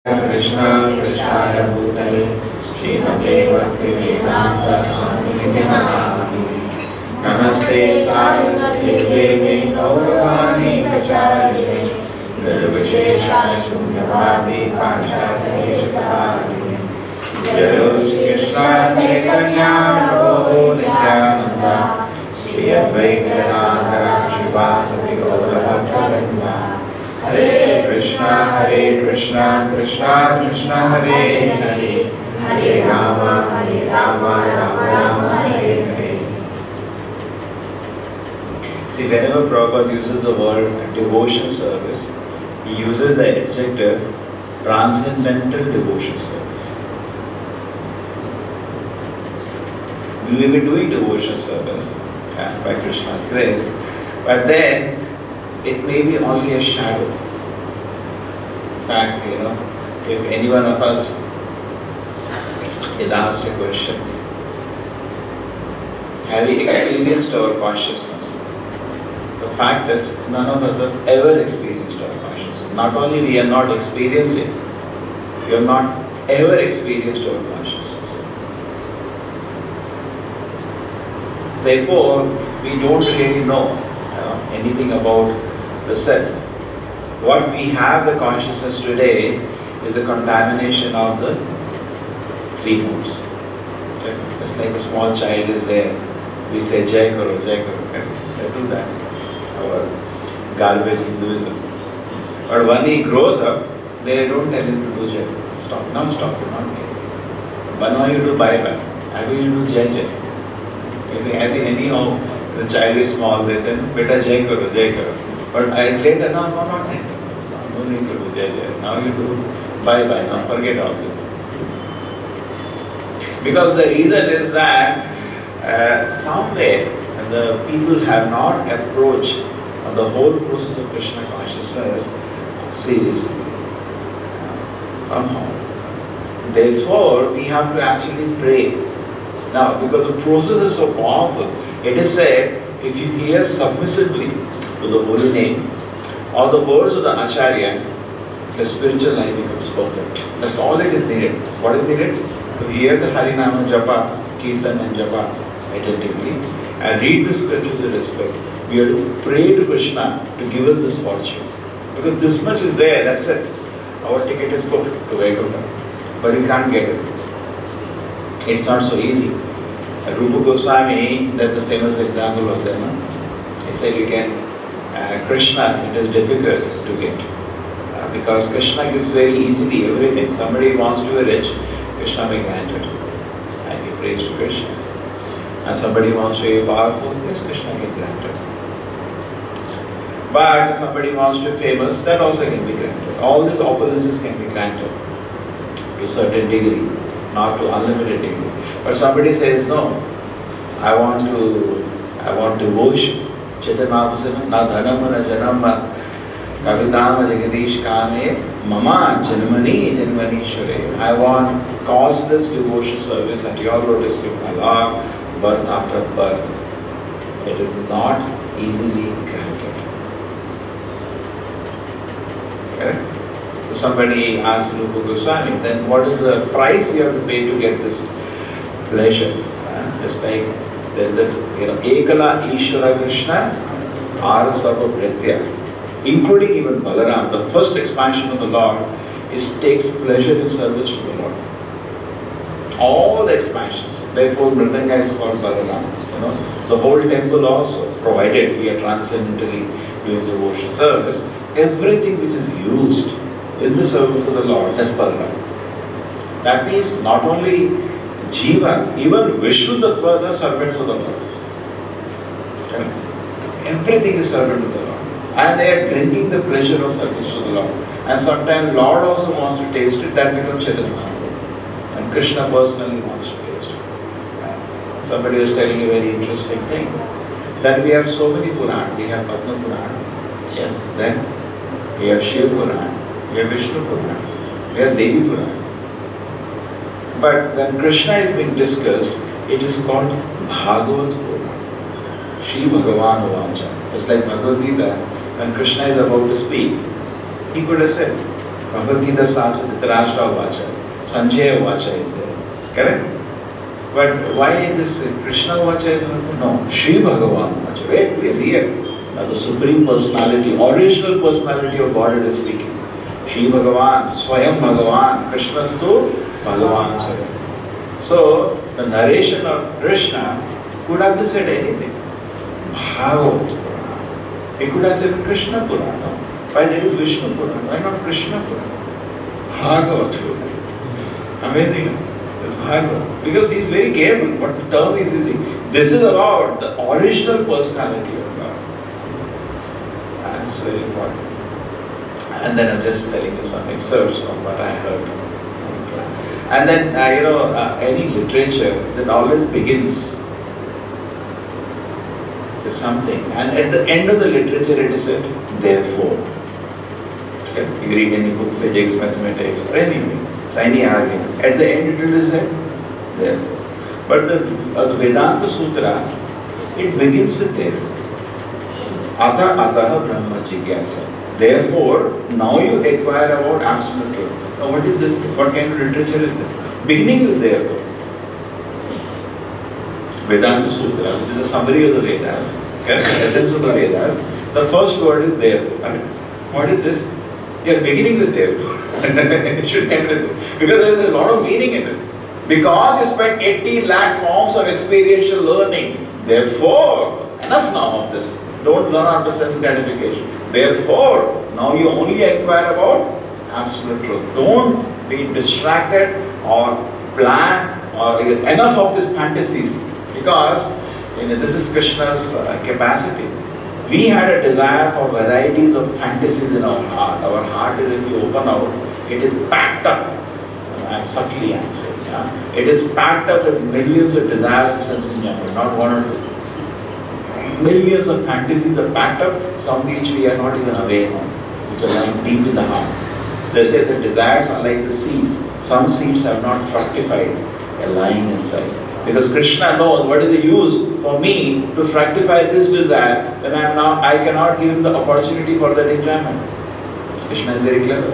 Krishna Krishnaya Bhutale Srimate Bhaktivedanta Swamine Namāmi. Namaste Saraswati Devi Gauravani Pracharine Nirvishesha Shunyavadi Paśātya-Deśatarine. Jai Shri Krishna Chaitanya Prabhu Nityananda Shri Advaita Gadadhara Śrīvāsadi Gaura Bhakta-vrinda. Hare Krishna Krishna Krishna Hare Hare Hare Rama Rama Rama Hare Hare. See, whenever Prabhupada uses the word devotion service, he uses the adjective transcendental devotion service. We will be doing devotion service by Krishna's grace, but then it may be only a shadow. In fact, if any one of us is asked a question, have we experienced our consciousness? The fact is, none of us have ever experienced our consciousness. Not only we are not experiencing, we have not ever experienced our consciousness. Therefore, we don't really know anything about the self. What we have the consciousness today is a contamination of the three moods. Okay? Just like a small child is there, we say Jai Karo, Jai Karo. Okay? They do that. Our garbage Hinduism. But when he grows up, they don't tell him to do Jai. Stop, not stop, not Jai. When you do bye bye, I will do Jai Jai. As in anyhow, the child is small, they say, Beta Jai Karo, Jai Karo. But later, no, not later. No need to do Jai Jai. Now you do bye bye, now forget all this. Because the reason is that somewhere the people have not approached the whole process of Krishna consciousness seriously. Somehow. Therefore, we have to actually pray. Now, because the process is so powerful, it is said, if you hear submissively to the holy name or the words of the Acharya, the spiritual life becomes perfect. That's all it is needed. What is needed? To hear the Harinama Japa, Kirtan and Japa attentively and read the scriptures with respect. We have to pray to Krishna to give us this fortune. Because this much is there, that's it. Our ticket is booked to Vaikuntha. But we can't get it. It's not so easy. Rupa Goswami, that's a famous example was there. No? He said you can, Krishna, it is difficult to get. Because Krishna gives very easily everything. Somebody wants to be rich, Krishna may grant it. And he prays to Krishna. And somebody wants to be powerful, yes, Krishna can grant it. But somebody wants to be famous, that also can be granted. All these opulences can be granted to a certain degree, not to unlimited degree. But somebody says, no, I want devotion. Chaitanya Mahaprabhu said, na dhanam na janam kavitam jagadish kame mama janmani shure. I want causeless devotion service at your lotus feet, my Lord, birth after birth. It is not easily granted. Okay? So somebody asked Rupa Goswami, then what is the price you have to pay to get this pleasure? Just like there is a, Ekala Ishvara Krishna Arasava Bhritya, including even Balaram, the first expansion of the Lord takes pleasure in service to the Lord. All the expansions. Therefore, Mridanga is called Balaram. The whole temple also, provided we are transcendentally doing devotion service, everything which is used in the service of the Lord, that's Balaram. That means not only Jivas, even Vishnu Tattvas are servants of the Lord. Everything is servant of the Lord. And they are drinking the pleasure of service to the Lord. And sometimes Lord also wants to taste it, that becomes Chaitanya Mahaprabhu. And Krishna personally wants to taste it. Somebody was telling a very interesting thing, that we have so many Purana. We have Padma Purana, yes, then we have Shiva Purana, we have Vishnu Purana, we have Devi Purana. But when Krishna is being discussed, it is called Bhagavad Purana. Shri Bhagavan Uvacha. It's like Bhagavad Gita, when Krishna is about to speak, he could have said, Bhagavad Gita starts with Dhritarashtra Vacha, Sanjaya Vacha is there. Correct? But why this Krishna Vacha is not? No, Shri Bhagavan Vacha. Wait, please hear. Now the Supreme Personality, original Personality of Godhead is speaking. Shri Bhagavan, Swayam Bhagavan, Krishnastu Bhagavan Swayam. So the narration of Krishna could have said anything. Bhagavat Purana. It could have said Krishna Purana. Why there is Vishnu Purana? Why not Krishna Purana? Bhagavat Purana. Amazing. It's Bhagavat. Because he is very careful what term he is using. This is about the original personality of God. And it's very important. And then I'm just telling you some excerpts from what I heard. And then, any literature that always begins with something. And at the end of the literature it is said, therefore. Okay? You read any book, physics, mathematics, or anything. It's any argument. At the end it is said, therefore. But the Vedanta Sutra, it begins with therefore. Ataha Brahma Jigyasa. Therefore, now you acquire about absolute truth. Now what is this? What kind of literature is this? Beginning is therefore. Vedanta Sutra, which is a summary of the Vedas, okay? Essence of the Vedas. The first word is therefore. I mean, what is this? You are beginning with therefore. It should end with it. Because there is a lot of meaning in it. Because you spent 80 lakh forms of experiential learning. Therefore, enough now of this. Don't learn after sense gratification. Therefore, now you only inquire about absolute truth. Don't be distracted or plan or enough of these fantasies. Because this is Krishna's capacity. We had a desire for varieties of fantasies in our heart. Our heart is, if you open out, it is packed up. I'm subtly anxious. Yeah? It is packed up with millions of desires and sense enjoyment, not one or two. Millions of fantasies are packed up, some which we are not even aware of, which are lying deep in the heart. They say the desires are like the seeds. Some seeds have not fructified, they are lying inside. Because Krishna knows what is the use for me to fructify this desire when I cannot give him the opportunity for that enjoyment. Krishna is very clever.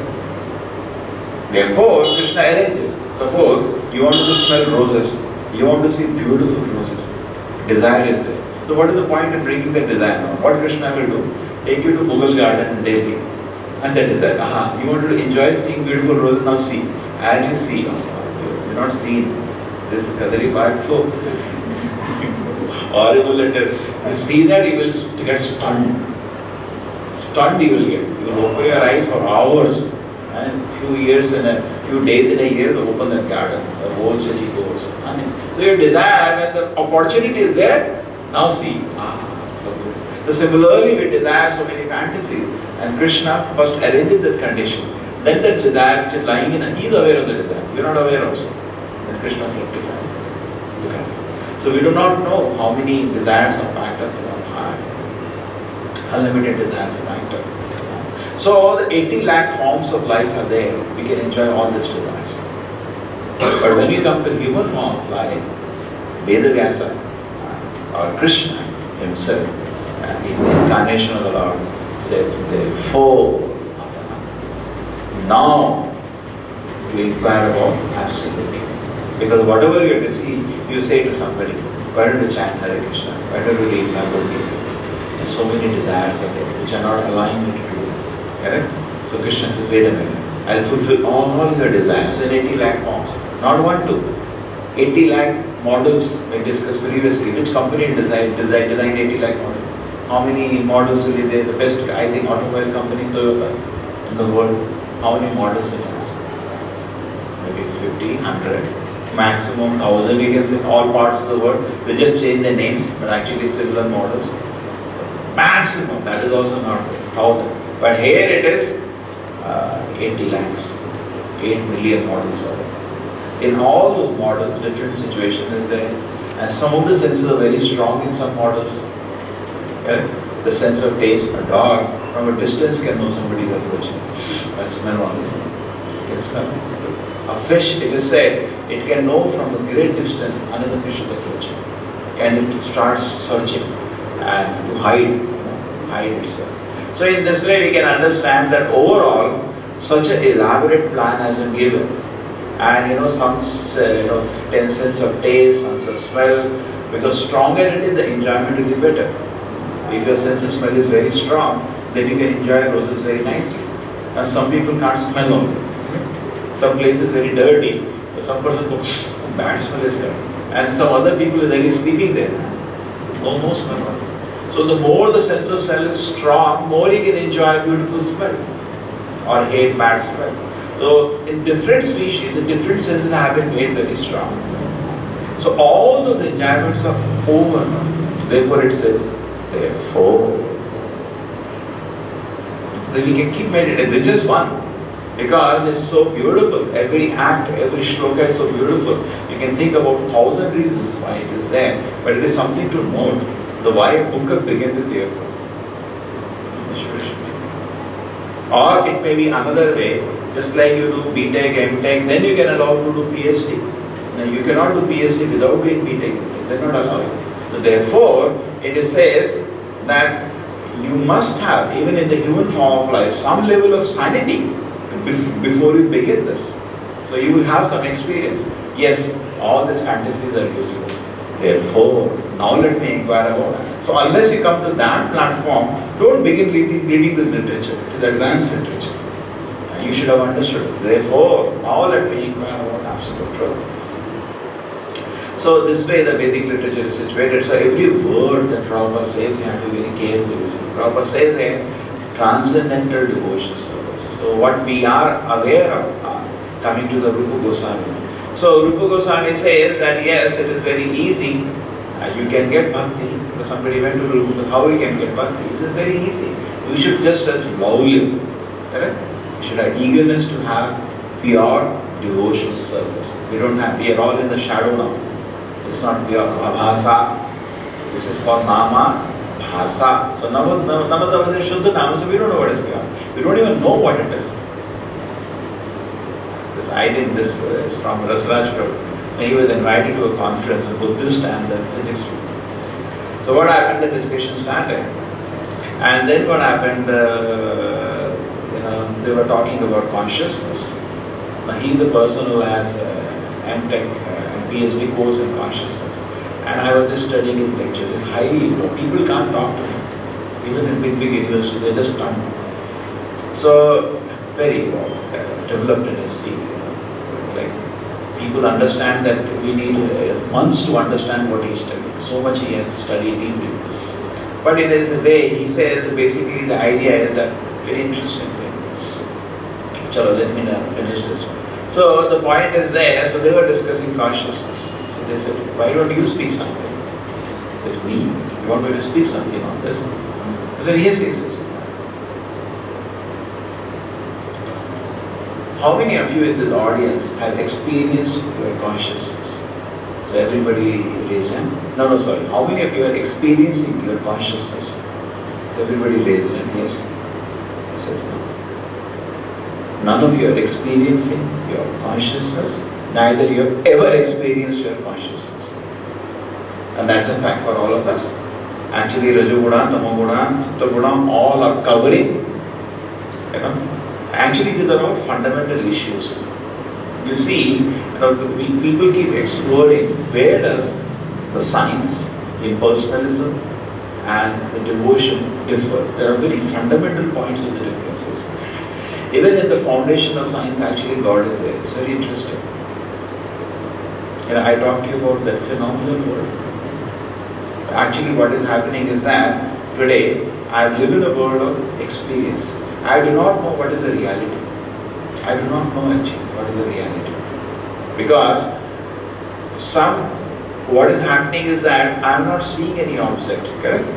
Therefore, Krishna arranges. Suppose you want to smell roses, you want to see beautiful roses. Desire is there. So what is the point in bringing that desire now? What Krishna will do? Take you to Mughal garden in Delhi. And that is that. You want to enjoy seeing beautiful roses, now see. And you see. You not seen this Kadari part flow. Horrible letter. You see that, you will get stunned. Stunned you will get. You will open your eyes for hours. And few years and a few days in a year to open that garden. The whole city goes. So your desire, when the opportunity is there, now see, so good. So similarly, we desire so many fantasies, and Krishna first arranges that condition. Then that desire which is lying in, he is aware of the desire. You are not aware also. Then Krishna rectifies it. Look at it. So we do not know how many desires are packed up in our heart. Unlimited desires are packed up. So the 80 lakh forms of life are there. We can enjoy all these desires. But when we come to human form of life, Vaihāyasas, or Krishna himself, in the incarnation of the Lord, says, therefore, now you inquire about absolute. Because whatever you receive, you say to somebody, why don't you chant Hare Krishna? Why don't you read Bhagavad Gita? And so many desires are there which are not aligned with you. Correct? So Krishna says, wait a minute, I'll fulfill all your desires in 80 lakh forms. Not 1, 2. 80 lakh models we discussed previously. Which company designed 80 lakh models? How many models will be there? The best, I think, automobile company, Toyota, in the world. How many models it has? Maybe 50, 100, maximum 1,000 we can say in all parts of the world. They just change the names, but actually similar models. Maximum, that is also not 1,000. But here it is 80 lakhs, 8 million models are there. In all those models, different situation is there. And some of the senses are very strong in some models. Okay? The sense of taste, a dog from a distance can know somebody is approaching. By smell only. It can smell. A fish, it is said, it can know from a great distance another fish is approaching. And it starts searching and to hide itself. So in this way we can understand that overall, such an elaborate plan has been given, and some ten sense of taste, sense of smell, because stronger it is, the enjoyment will be better. If your sense of smell is very strong, then you can enjoy roses very nicely. And some people can't smell only. Some place is very dirty, some person goes, some bad smell is there. And some other people are really sleeping there. No smell. So the more the sense of smell is strong, more you can enjoy beautiful smell or hate bad smell. So in different species, the different senses have been made very strong. So all those enjoyments are over. Therefore it says, therefore. Then we can keep meditating. This is one. Because it's so beautiful. Every act, every shloka is so beautiful. You can think about 1,000 reasons why it is there. But it is something to note. The why book begins with therefore. Or it may be another way. Just like you do B.Tech, M.Tech, then you can allow to do PhD. Now you cannot do PhD without doing B.Tech. They are not allowed. So therefore, it says that you must have, even in the human form of life, some level of sanity before you begin this. So you will have some experience. Yes, all these fantasies are useless. Therefore, now let me inquire about it. So unless you come to that platform, don't begin reading the literature, it is advanced literature. And you should have understood. Therefore, now let me inquire about absolute truth. So this way the Vedic literature is situated. So every word that Prabhupada says, you have to be very carefully listen. Prabhupada says a transcendental devotion service. So what we are aware of coming to the Rupa Goswami. So Rupa Goswami says that yes, it is very easy. You can get bhakti. If somebody went to Rupa, how you can get bhakti? This is very easy. You should just as volume. Correct? You should have eagerness to have pure devotional service. We don't have, we are all in the shadow now. It's not pure abhasa. This is called nama bhasa. So Namadava is Shuddha Nama, so we don't know what is pure. We don't even know what it is. I did this is from Rasraj Prabhu. He was invited to a conference, a Buddhist and the physics student. So what happened, the discussion started. And then what happened, they were talking about consciousness. Now he is the person who has M.Tech and PhD course in consciousness. And I was just studying his lectures. It's highly ignored. People can't talk to him. Even in big universities, they just can't. So, very developed in his field. Like, people understand that we need months to understand what he studied. So much he has studied deeply. But in his way, he says basically the idea is that very interesting thing. Chalo, let me finish this one. So the point is there, so they were discussing consciousness. So they said, why don't you speak something? He said, me? You want me to speak something on this? I said, yes, yes. How many of you in this audience have experienced your consciousness? So everybody raised hand. No, sorry. How many of you are experiencing your consciousness? So everybody raised hand. Yes. Says no. None of you are experiencing your consciousness. Neither you have ever experienced your consciousness. And that's a fact for all of us. Actually, Rajoguna, Tamoguna, Sattoguna, all are covering. Actually, these are all fundamental issues. You see, people keep exploring where does the science, impersonalism, and the devotion differ. There are very fundamental points of the differences. Even in the foundation of science, actually God is there. It's very interesting. I talked to you about that phenomenal world. Actually, what is happening is that today I live in a world of experience. I do not know what is the reality. I do not know actually what is the reality. Because what is happening is that I am not seeing any object, correct?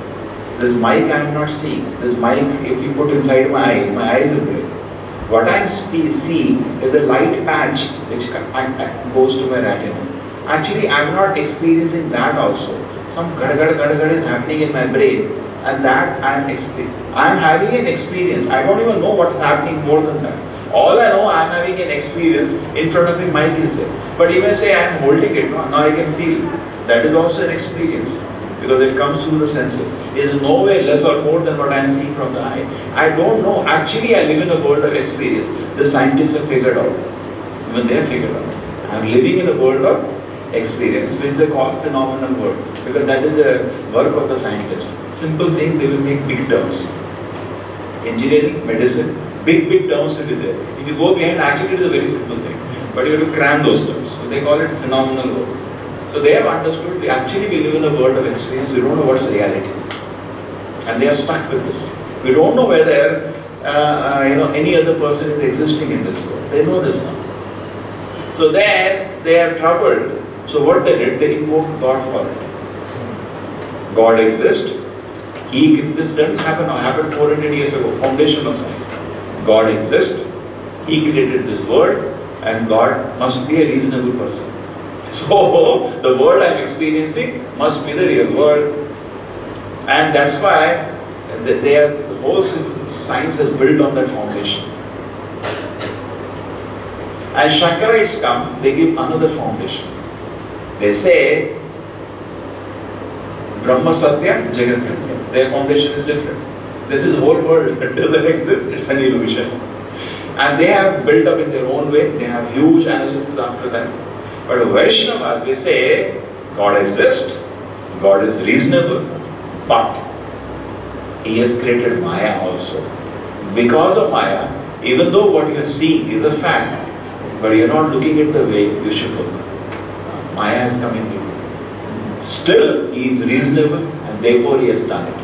This mic I am not seeing. This mic, if you put inside my eyes will break. What I see is a light patch which goes to my retina. Actually, I am not experiencing that also. Some gad is happening in my brain. And that I am having an experience. I don't even know what's happening more than that. All I know, I am having an experience. In front of me, mic is there. But even say I am holding it, now I can feel. That is also an experience. because it comes through the senses. It is no way less or more than what I am seeing from the eye. I don't know. Actually, I live in a world of experience. The scientists have figured out. Even they have figured out. I am living in a world of experience, which they call phenomenal world, because that is the work of the scientist. Simple thing, they will make big terms. Engineering, medicine, big terms will be there. If you go behind, actually it is a very simple thing, but you have to cram those terms. So they call it phenomenal world. So they have understood, we live in a world of experience, we don't know what's reality. And they are stuck with this. We don't know whether any other person is existing in this world. They know this now. So then they are troubled. So what they did, they invoked God for it. God exists. This didn't happen now, happened 400 years ago, foundation of science. God exists. He created this world, and God must be a reasonable person. So the world I am experiencing must be the real world. And that's why the whole science is built on that foundation. And Shankarites come, they give another foundation. They say, Brahma Satya, Jagat Mithya. Their foundation is different. This is the whole world that doesn't exist, it's an illusion. And they have built up in their own way, they have huge analysis after that. But Vaishnavas, we say, God exists, God is reasonable, but He has created Maya also. Because of Maya, even though what you are seeing is a fact, but you are not looking at the way you should look. Maya has come in you. Still, He is reasonable, and therefore He has done it.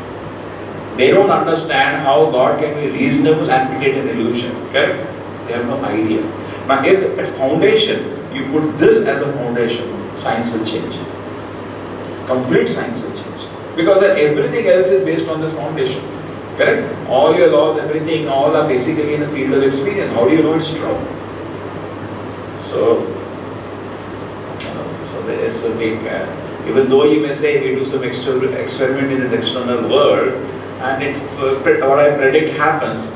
They don't understand how God can be reasonable and create an illusion. Okay? They have no idea. But if at foundation, you put this as a foundation, science will change. Complete science will change. Because then everything else is based on this foundation. Correct? All your laws, everything, all are basically in the field of experience. How do you know it's true? So there is a big, even though you may say we do some experiment in the external world, and if what I predict happens,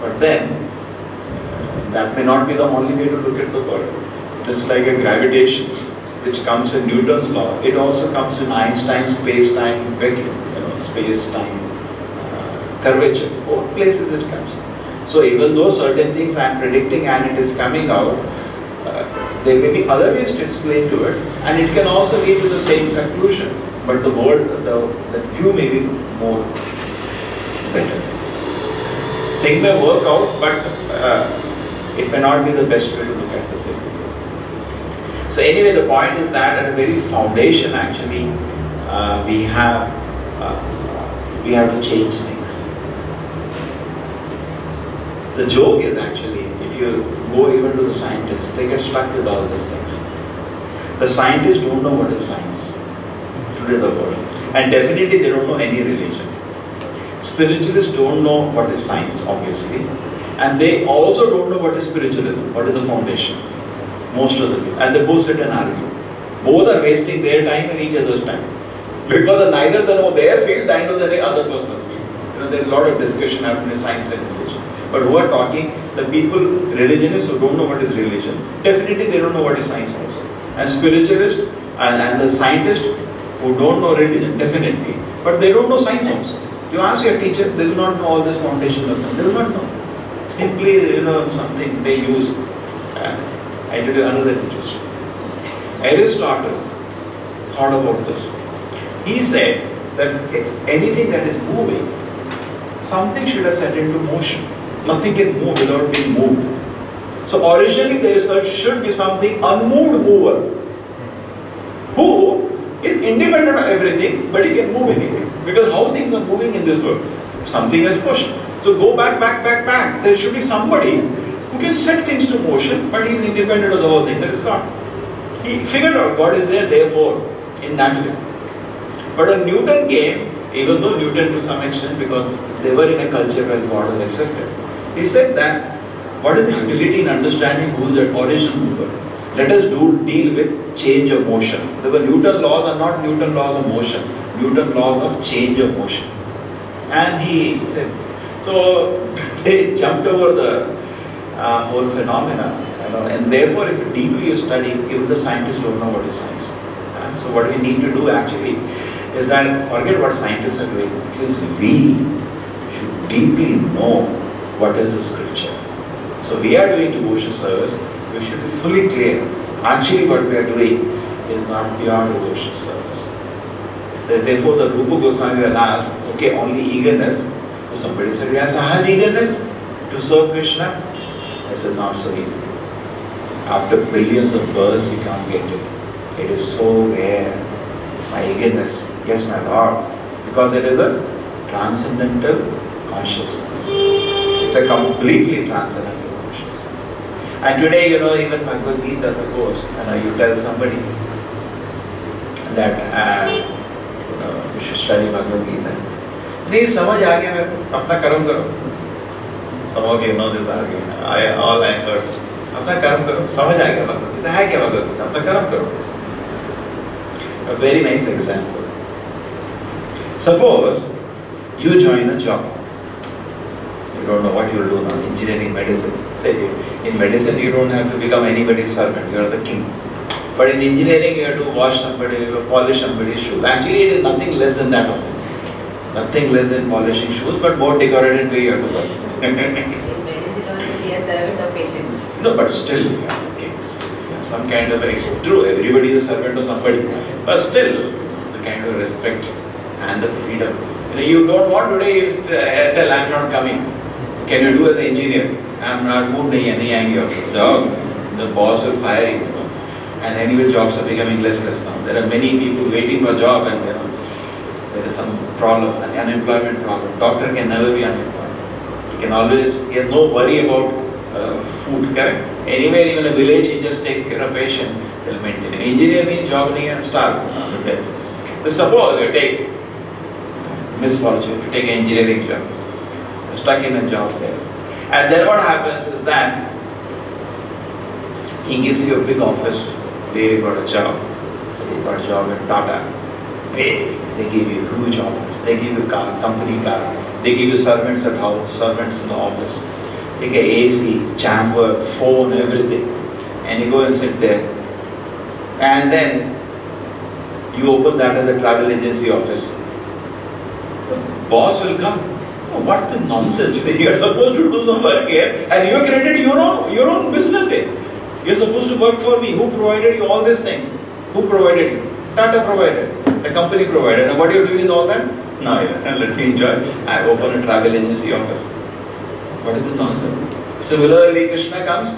but then that may not be the only way to look at the world. Just like a gravitation, which comes in Newton's law, it also comes in Einstein's space-time vacuum, space-time curvature. Both places it comes. So even though certain things I am predicting and it is coming out, there may be other ways to explain to it, and it can also lead to the same conclusion. But the world, the view may be more better. Thing may work out, but it may not be the best way to look at the thing. So anyway, the point is that at the very foundation, actually, we have to change things. The joke is actually, if you go even to the scientists, they get stuck with all these things. The scientists don't know what is science today in the world, and definitely they don't know any religion. Spiritualists don't know what is science, obviously, and they also don't know what is spiritualism, what is the foundation. Most of them, and they both sit and argue. Both are wasting their time and each other's time, because neither they know their field, neither the other person's field. There is a lot of discussion happening in science and religion. But who are talking, the people, religionists who don't know what is religion, definitely they don't know what is science also. And spiritualists and the scientists who don't know religion, definitely, but they don't know science also. You ask your teacher, they will not know all this foundation of science, they will not know. Simply, something they use. I tell you another interesting. Aristotle thought about this. He said that anything that is moving, something should have set into motion. Nothing can move without being moved. So originally there should be something unmoved mover who is independent of everything, but he can move anything. Because how things are moving in this world? Something is pushed. So go back. There should be somebody who can set things to motion, but he is independent of the whole thing. That is God. He figured out God is there, therefore, in that way. But when Newton came, even though Newton to some extent, because they were in a culture where God was accepted, he said that, what is the utility in understanding who is the original mover? Let us deal with change of motion. The Newton laws are not Newton laws of motion, Newton laws of change of motion. And he said, so they jumped over the whole phenomena, and therefore if deeply you study, even the scientists don't know what is science. So what we need to do actually, is that forget what scientists are doing. At least we should deeply know what is the scripture. So we are doing devotional service. We should be fully clear. Actually, what we are doing is not pure devotional service. Therefore, the Rupa Goswami had asked, okay, only eagerness. So somebody said, yes, I have eagerness to serve Krishna. I said, not so easy. After billions of births, you can't get it. It is so rare. My eagerness, yes, my Lord, because it is a transcendental consciousness. It's a completely transcendental consciousness. And today, even Bhagavad Gita, suppose, you tell somebody that you should study Bhagavad Gita. नहीं समझ आ गया मेरे को, अपना कर्म करो. Some of you know this argument. All I heard. अपना कर्म करो, समझ आ गया भगवद गीता. है क्या भगवद गीता? अपना कर्म करो. A very nice example. Suppose you join a job. You don't know what you will do now. Engineering, medicine. Say in medicine you don't have to become anybody's servant. You are the king. But in engineering you have to wash somebody, you have to polish somebody's shoes. Actually it is nothing less than that only. Nothing less than polishing shoes, but more decorated way you have to work. In medicine also be a servant of patients. No, but still, some kind of respect. True, everybody is a servant of somebody, but still, the kind of respect and the freedom. You don't want today, you tell I'm not coming. Can you do as an engineer? I'm not mood, nahi aayenge job. The boss will fire you. And anyway, jobs are becoming less now. There are many people waiting for a job, and there is some problem, an unemployment problem. Doctor can never be unemployed. He can always, he has no worry about food, correct? Anywhere, even a village, he just takes care of patient, he'll maintain. An engineer means job nahi and starve. So suppose you take misfortune, you take an engineering job, you're stuck in a job there. And then what happens is that he gives you a big office where you got a job. So you got a job in Tata. They give you huge office, they give you car, company car, they give you servants at house, servants in the office. They get AC, chamber, phone, everything. And you go and sit there. And then you open that as a travel agency office. The boss will come. Oh, what the nonsense? You are supposed to do some work here and you have created your own business here. You are supposed to work for me. Who provided you all these things? Who provided you? Tata provided. The company provided. And what are you doing with all that? No, let me enjoy. I open a travel agency office. What is this nonsense? Similarly, Krishna comes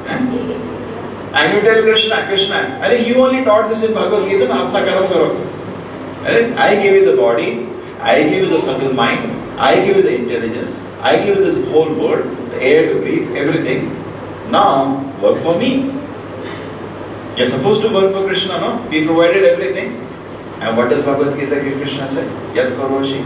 and you tell Krishna, you only taught this in Bhagavad Gita, apna karam karo. I give you the body, I give you the subtle mind, I give you the intelligence, I give you this whole world, the air to breathe, everything. Now, work for me. You're supposed to work for Krishna, no? We provided everything. And what does Bhagavad Gita give Krishna say? Yat karoshi.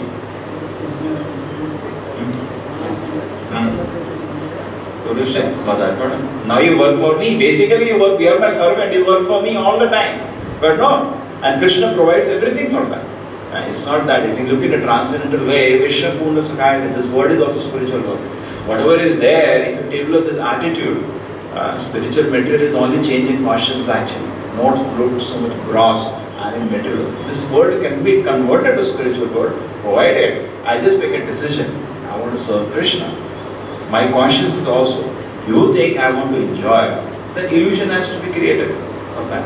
Now you work for me. Basically you work, you are my servant, you work for me all the time. But no. And Krishna provides everything for that. And it's not that. If you look at a transcendental way, Vishwapurna Sakaya, this word is also spiritual word. Whatever is there, if you develop this attitude, spiritual material is only changing consciousness actually. Not look so much gross and material. This world can be converted to spiritual world, provided I just make a decision. I want to serve Krishna. My consciousness also. You think I want to enjoy, the illusion has to be created of that.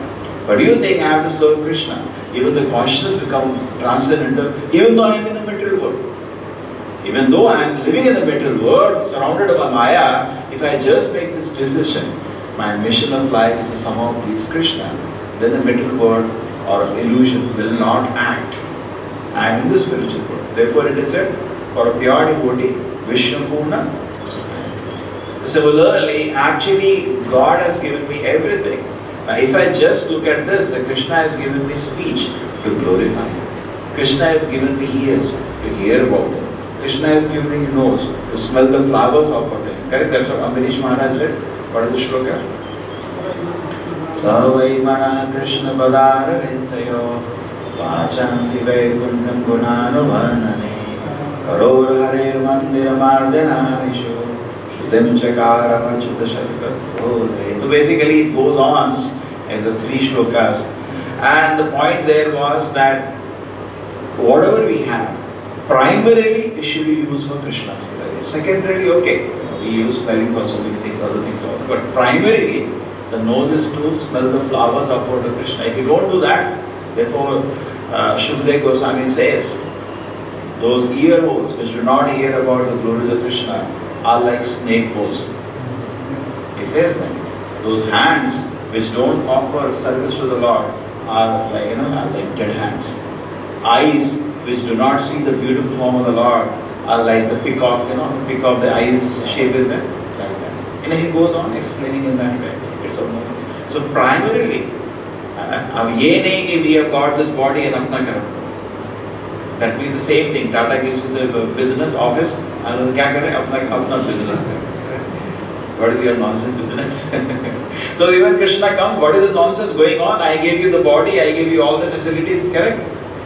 But you think I have to serve Krishna, even the consciousness become transcendental, even though I am in the material world. Even though I am living in the material world, surrounded by Maya, if I just make this decision, my mission of life is to somehow please Krishna, then the material world or illusion will not act. I am in the spiritual world. Therefore it is said, for a pure devotee, Vishwapurna. Similarly, actually God has given me everything. Now if I just look at this, that Krishna has given me speech to glorify Him. Krishna has given me ears to hear about Him. Krishna has given me nose to smell the flowers of Him. Correct? That's what Ambarish Maharaj read. What is the shloka? Savai mana Krishna padara vintayo vachansi vaikuntam gunanu varnane karor hare mandira mardananishu shutim chakara machuta shalkat. So basically it goes on as the three shlokas. And the point there was that whatever we have, primarily it should be used for Krishna's pleasure. Secondarily, okay, we use smelling for so many things, other things also. But primarily, the nose is to smell the flowers upward of Krishna. If you don't do that, therefore, Sukhdev Goswami says, those ear holes which do not hear about the glories of Krishna are like snake holes. He says that. Those hands which don't offer service to the Lord are like, are like dead hands. Eyes which do not see the beautiful form of the Lord are like the peacock, peacock, the eyes shape is there, like that. He goes on explaining in that way. It's a moment. So primarily, we have got this body and apna karo. That means the same thing. Tata gives you the business office and kya kare? Apna business kare. What is your nonsense business? So even Krishna comes, what is the nonsense going on? I gave you the body, I gave you all the facilities, correct?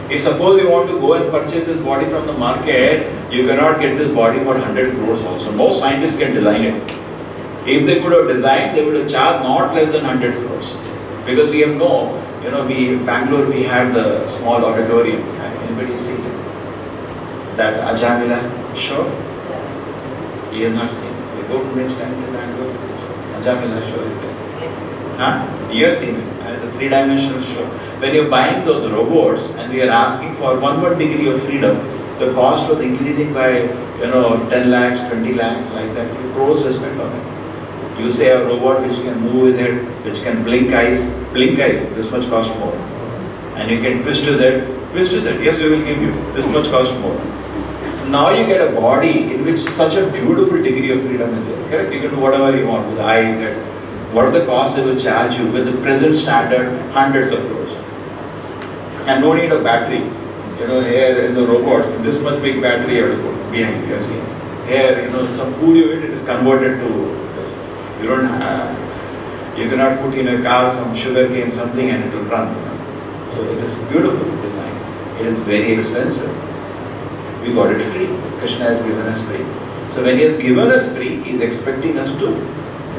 If suppose you want to go and purchase this body from the market, you cannot get this body for 100 crores also. No scientist can design it. If they could have designed, they would have charged not less than 100 crores. Because we have in Bangalore we had the small auditorium. Anybody seen it? That Ajamila show? He has not seen it. We go to next time to Bangalore. Ajamila show is there. Huh? You have seen it. The three-dimensional show. When you're buying those robots and we are asking for one more degree of freedom, the cost was increasing by 10 lakhs, 20 lakhs, like that. You crores respect on it. You say a robot which can move his head, which can blink eyes, this much cost more. And you can twist his head, yes we will give you, this much cost more. Now you get a body in which such a beautiful degree of freedom is there. Correct? You can do whatever you want with the eye, head. What are the costs they will charge you with the present standard, hundreds of crores. And no need of battery. Here in the robots, this much big battery you have to put behind. Here, some food you eat, it is converted to this. You cannot put in a car some sugar cane, something, and it will run. So it is beautiful design. It is very expensive. We got it free. Krishna has given us free. So when he has given us free, he is expecting us to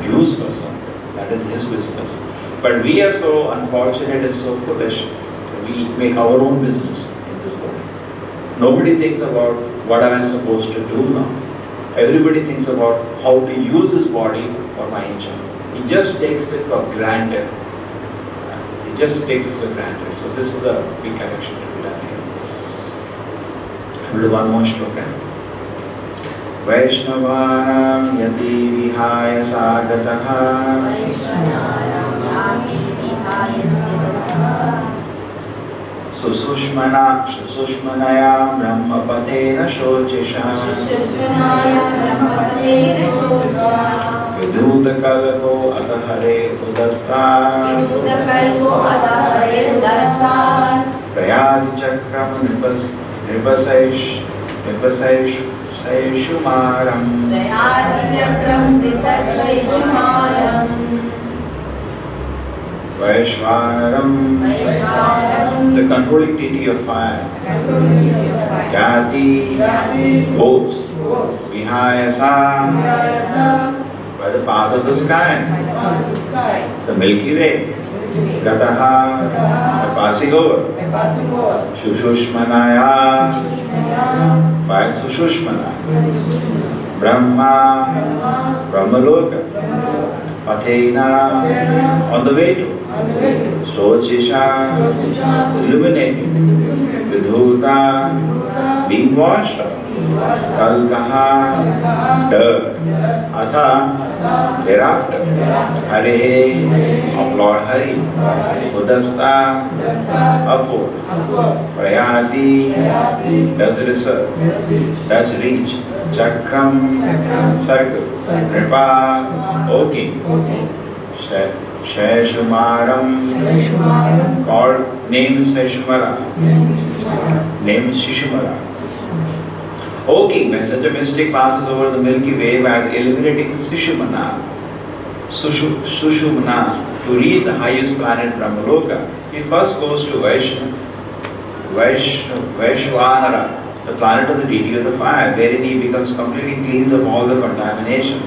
use for something. That is his business. But we are so unfortunate and so foolish. We make our own business in this body. Nobody thinks about what am I supposed to do now. Everybody thinks about how to use this body for my enjoyment. He just takes it for granted. He just takes it for granted. So this is a big correction to be done here. We'll do one more shloka. Vaiśvānara yati Vaihāyasas Suṣumṇā Brahmapatena Śocisha Vidhudakalpo Adahare Udastān Prayādi Chakram Śiśumāra Vaiśvānara, the controlling deity of fire. Yati, goes. Vaihāyasas, by the path of the sky. The Milky Way. Gataha, the passing over. Suṣumṇā, by Suṣumṇā. Brahmaloka. Pathena, on the way to. Śiśumāra, illuminating. Vidhuta, being washed up. Kalkaha, dirt. Atha, thereafter. Hare, of Lord Hari. Udasta, upward. Prayati, does reach. Chakram, circle. Kripa, O king. Śiśumāra, called name Śiśumāra. Name Śiśumāra. O king, when such a mystic passes over the Milky Way by illuminating Śiśumāra, Suṣumṇā, to reach the highest planet Brahmaloka, he first goes to Vaiśvānara, the planet of the deity of the fire, wherein he becomes completely cleansed of all the contaminations.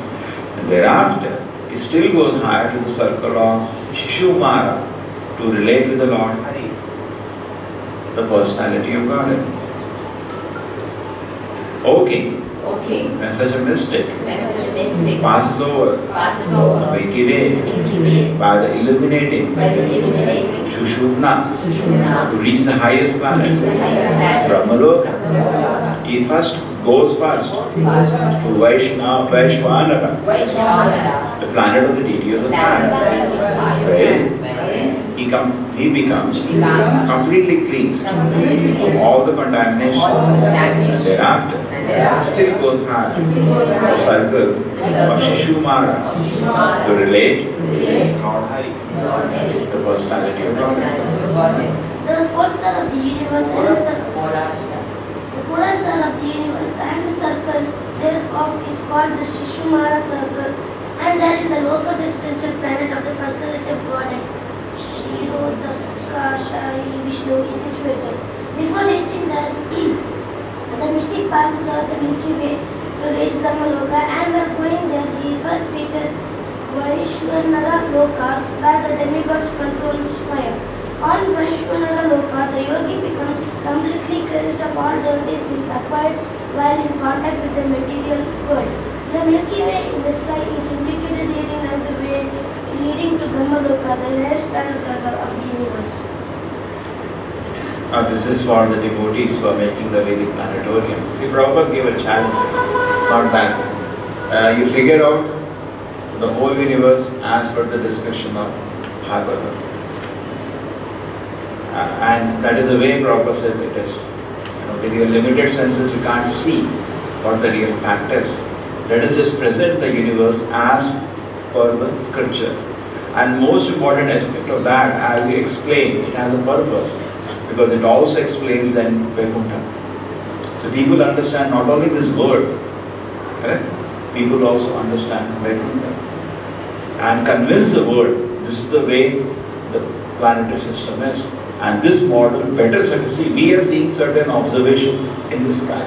And thereafter, he still goes higher to the circle of Śiśumāra to relate with the Lord Hari. the personality of Godhead. Okay. Okay. When such a mystic Passes over. Milky Way by the illuminating Suṣumṇā to reach the highest planet, Brahmaloka, he first goes first to Vaiśvānara, the planet of the deity of the fire, wherein he becomes completely cleansed from all the contaminations. Thereafter, still goes higher, the circle of Śiśumāra to relate Lord Hari, the personality of Godhead. The pole star of the universe and the circle. The polar star of the universe and the circle thereof is called the Śiśumāra circle, and that is the local residential planet of the personality of Godhead. Vishnu is situated. Before reaching the mystic passes over the Milky Way to reach Brahmaloka, and while going there, he first reaches Vaiśvānara Loka, where the demigods controls fire. On Vaiśvānara Loka, the yogi becomes completely cleansed of all dirty sins acquired while in contact with the material world. The Milky Way in the sky is indicated herein as the way leading to Brahmaloka, the highest planet of the universe. This is for the devotees who are making the Vedic planetarium. See, Prabhupada gave a challenge. It's not that. You figure out the whole universe as per the description of Bhagavata. And that is the way Prabhupada said it is. With your limited senses, you can't see what the real fact is. Let us just present the universe as per the scripture. And most important aspect of that, as we explain, it has a purpose. Because it also explains then Vaikuntha. So people understand not only this word, correct? People also understand Vaikuntha. And convince the world, this is the way the planetary system is. And this model better see, we are seeing certain observation in the sky.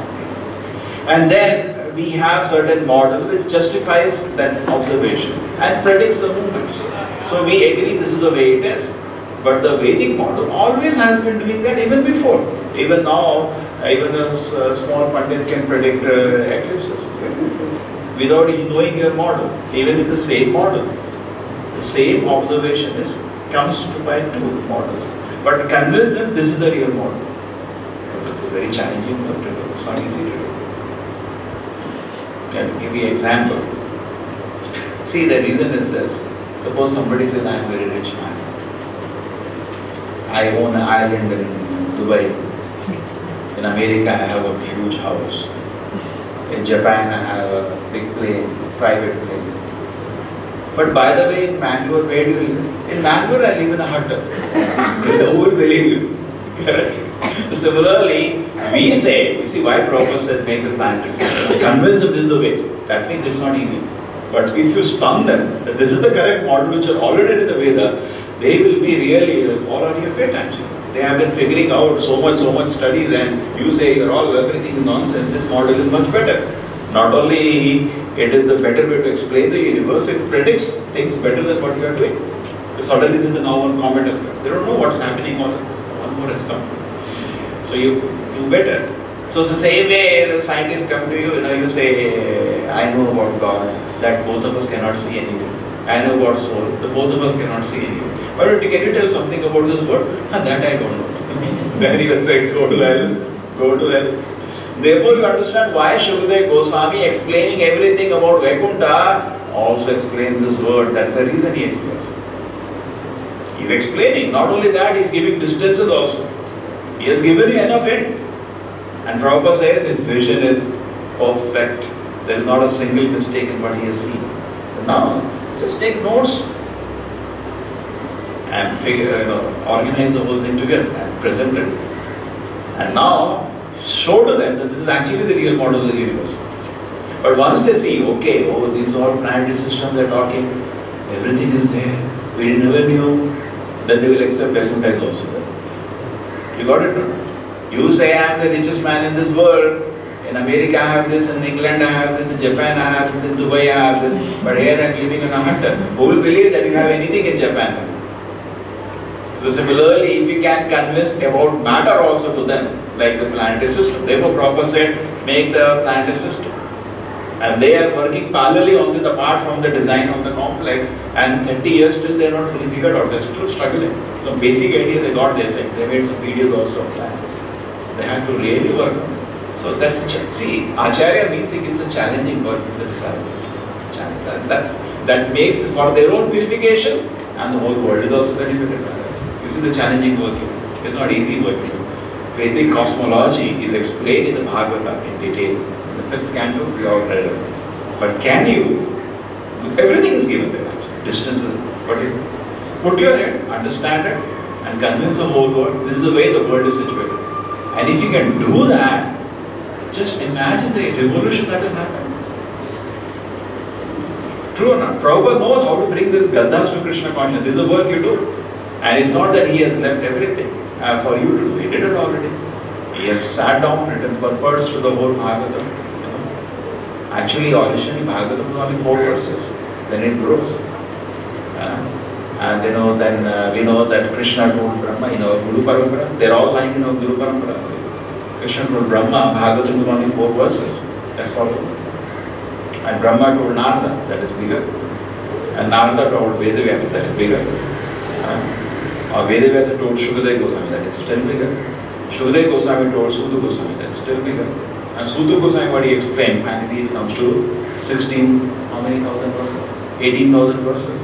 And then we have certain model which justifies that observation and predicts the movements. So we agree this is the way it is. But the Vedic model always has been doing that even before. Even now, even a small pandit can predict eclipses without knowing your model. Even with the same model, the same observation comes by two models. But convince them this is the real model. It's very challenging to do. It's not easy to do. I'll give you an example. See, the reason is this. Suppose somebody says, I am a very rich man. I own an island in Dubai. In America, I have a huge house. In Japan, I have a big plane, private plane. But by the way, in Bangalore, where do you live? In Bangalore, I live in a hut. Who will believe you? Similarly, we say, you see why Prabhupada said make the planetary system. Convince them this is the way. That means it's not easy. But if you stun them that this is the correct model which are already in the Veda, they will be really all on your feet actually. They have been figuring out so much studies, and you say you're all everything is nonsense. This model is much better. Not only it is the better way to explain the universe, it predicts things better than what you are doing. Suddenly this is now one comet has come. They don't know what's happening or one more has come. So you do better. So it's the same way the scientists come to you, you say, I know about God, that both of us cannot see anyway. I know about soul, the both of us cannot see anyway. But can you tell something about this word? That I don't know. Then he will say, go to hell, go to hell. Therefore you understand why Shukadeva Goswami explaining everything about Vaikuntha also explains this word. That's the reason he explains. He's explaining. Not only that, he's giving distances also. He has given you enough hint. And Prabhupada says his vision is perfect. There is not a single mistake in what he has seen. But now, just take notes and organize the whole thing together and present it. And now, show to them that this is actually the real model of the universe. But once they see, okay, these are all planetary systems they're talking, everything is there, we never knew, then they will accept Vaikuntha is also there. You got it, no? You say, I am the richest man in this world, in America I have this, in England I have this, in Japan I have this, in Dubai I have this, but here I am living in a hut. Who will believe that you have anything in Japan? So similarly, if you can convince about matter also to them, like the planetary system, therefore Prabhupada said, make the planetary system. And they are working parallelly on it apart from the design of the complex, and 30 years still they are not fully figured out, they are still struggling. Some basic ideas they got, they said, they made some videos also of that. They had to really work on it. So that's, see, Acharya means he gives a challenging work to the disciples. That makes for their own purification, and the whole world is also benefited by that. You see the challenging work, it's not easy work. Vedic cosmology is explained in the Bhagavata in detail. In the 5th canto, we all read it. But can you, everything is given there actually, distances, but you put your head, understand it, and convince the whole world, this is the way the world is situated. And if you can do that, just imagine the revolution that will happen. True or not? Prabhupada knows how to bring this Gaddhas to Krishna consciousness. This is the work you do. And it's not that he has left everything for you to do. He did it already. He has sat down, written purports to the whole Bhagavatam. Actually, originally Bhagavatam was only 4 verses. Then it grows. And then we know that Krishna told Brahma in our Guru Parampara. They're all lying in our Guru Parampara. Krishna told Brahma, Bhagavatam was only 4 verses. That's all. And Brahma told Narada, that is bigger. And Narada told Vaihāyasas, that is bigger. Or Vaihāyasas told Shukadeva Goswami, that is still bigger. Shukadeva Goswami told Sudha Goswami, that is still bigger. And Sudha Goswami, what he explained, finally it comes to 16, how many thousand verses? 18,000 verses.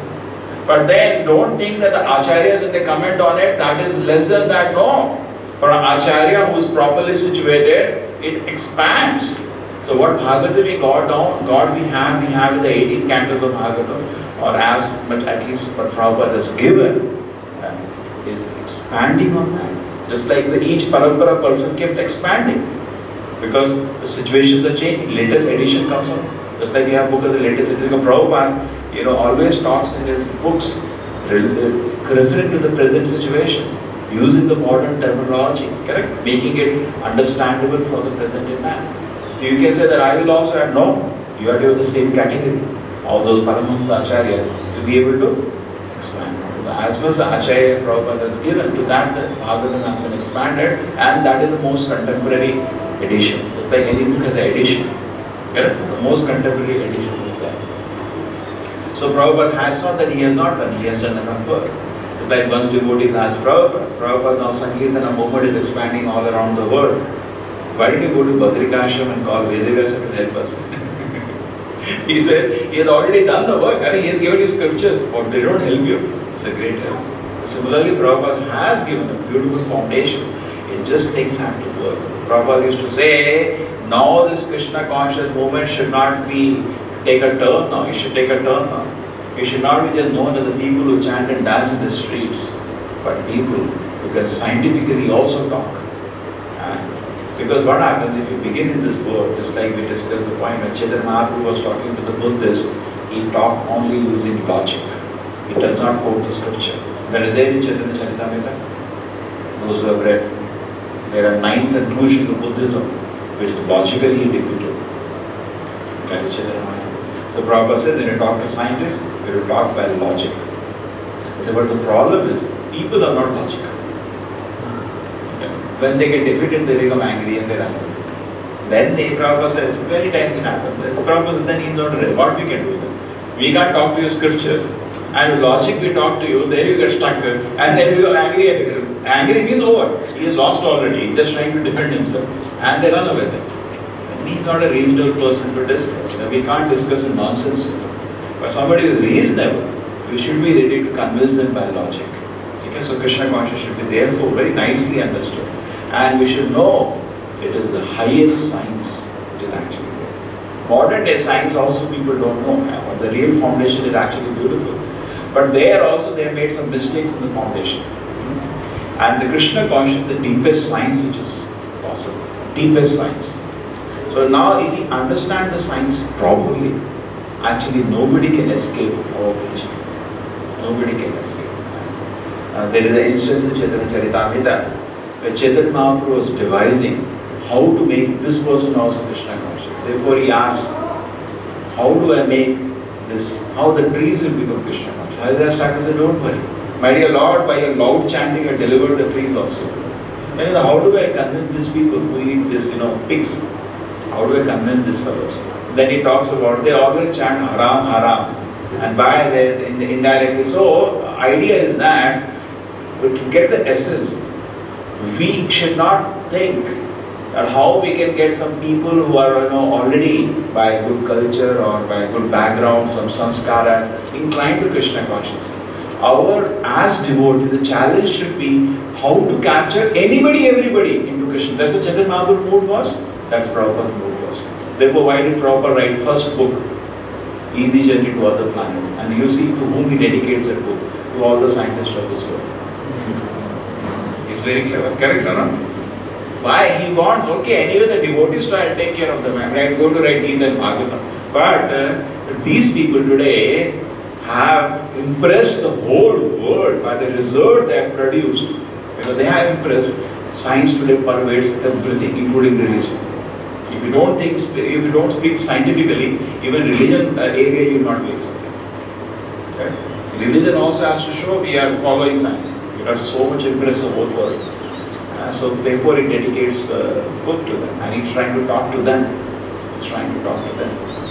But then don't think that the Acharyas, when they comment on it, that is less than that. No. For an Acharya who is properly situated, it expands. So what Bhagavatam we got we have in the 18 cantos of Bhagavatam, or as much at least what Prabhupada has given, is expanding on that. Just like each parampara person kept expanding, because the situations are changing. Latest edition comes up. Just like we have book of the latest edition of Prabhupada, always talks in his books referring to the present situation, using the modern terminology, correct? Making it understandable for the present in man. You can say that I will also add, no, you are in the same category. All those Paramahamsa Acharyas to be able to expand. So as much as Acharya Prabhupada has given, to that the Bhagavatam has been expanded, and that is the most contemporary edition. Just like any book has an edition. Correct? The most contemporary edition is there. So Prabhupada has not that he has not done, he has done enough work. It's like once devotees ask Prabhupada, now Sankirtana movement is expanding all around the world. Why did you go to Badrikashram and call Vaihāyasas to help us? He said, he has already done the work, and he has given you scriptures, but they don't help you. It's a great help. Similarly, Prabhupada has given a beautiful foundation. It just takes time to work. Prabhupada used to say, now this Krishna conscious movement should not take a turn now, it should take a turn now. You should not be just known as the people who chant and dance in the streets, but people who can scientifically also talk. Because what happens if you begin in this world, just like we discussed the point when Chaitanya Mahaprabhu was talking to the Buddhist, he talked only using logic. He does not quote the scripture. That is there in Chaitanya Charitamrita. Those who have read, there are 9 conclusions of Buddhism which logically he defeated. That is Chaitanya Mahaprabhu. So Prabhupada said, when you talk to scientists, you will talk by logic. He said, but the problem is, people are not logical. When they get defeated, they become angry and they run away. Then the Prabhupada says, many times it happens. Prabhupada says, then he is not ready. What we can do then? We can't talk to your scriptures. And logic we talk to you, there you get stuck. And then you go angry and angry means over. He is lost already. He is just trying to defend himself. And they run away then. And he is not a reasonable person to discuss. We can't discuss with nonsense. But somebody who is reasonable, we should be ready to convince them by logic. Okay? So Krishna consciousness should be therefore very nicely understood. And we should know it is the highest science which is actually there. Modern day science also people don't know. The real foundation is actually beautiful. But there also they have made some mistakes in the foundation. And the Krishna consciousness is the deepest science which is possible. Deepest science. So now if we understand the science properly, actually nobody can escape our teaching. Nobody can escape. There is an instance in Chaitanya Charitamrita where Chaitanya Mahaprabhu was devising how to make this person also Krishna conscious. Therefore he asked, how do I make this, how the trees will become Krishna conscious? Haridasa Thakur said, don't worry. My dear Lord, by your loud chanting, I delivered the trees also. Then how do I convince these people who eat this, pigs? How do I convince these fellows? Then he talks about, they always chant haram, haram. And by that, indirectly. So, idea is that, to get the essence, we should not think that how we can get some people who are already by good culture or by good background, some samskaras, inclined to Krishna consciousness. As devotees, the challenge should be how to capture anybody, everybody into Krishna. That's what Chaitanya Mahaprabhu's mood was. That's Prabhupada's mood was. Therefore, why did Prabhupada write first book, Easy Journey to Other Planet? And you see to whom he dedicates that book, to all the scientists of this world. He's very clever, correct or not? Why? He wants, okay, anyway the devotees try to take care of them. I'm going to write Gita and Bhagavatam. But these people today have impressed the whole world by the result they have produced. They have impressed. Science today pervades everything, including religion. If you don't speak scientifically, even religion area you will not make something. Okay? Religion also has to show we are following science. It has so much impressed the whole world. So therefore he dedicates a book to them and he's trying to talk to them.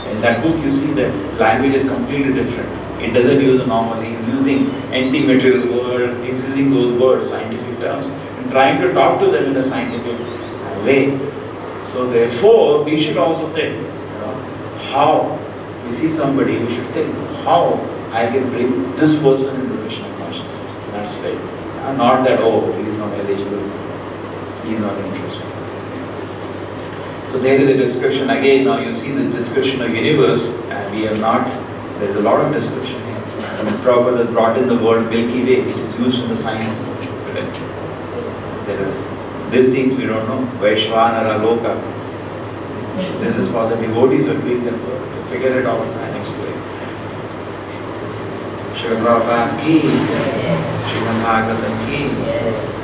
In that book you see the language is completely different. It doesn't use the normal, he's using anti-material word, he's using those words, scientific terms, and trying to talk to them in a scientific way. So therefore we should also think, how we see somebody, we should think how I can bring this person into Krishna consciousness. That's right. Not that, he is not eligible, he is not interested. So there is a description again. Now you see the description of universe, and we are not. There is a lot of description here. And Prabhupada has brought in the word Milky Way, which is used in the science today. There is these things we don't know. Vaiśvānara loka. This is for the devotees who are doing that work to figure it out and explain. Śrīla Prabhupada ki, Śrīmad Bhagavatam ki.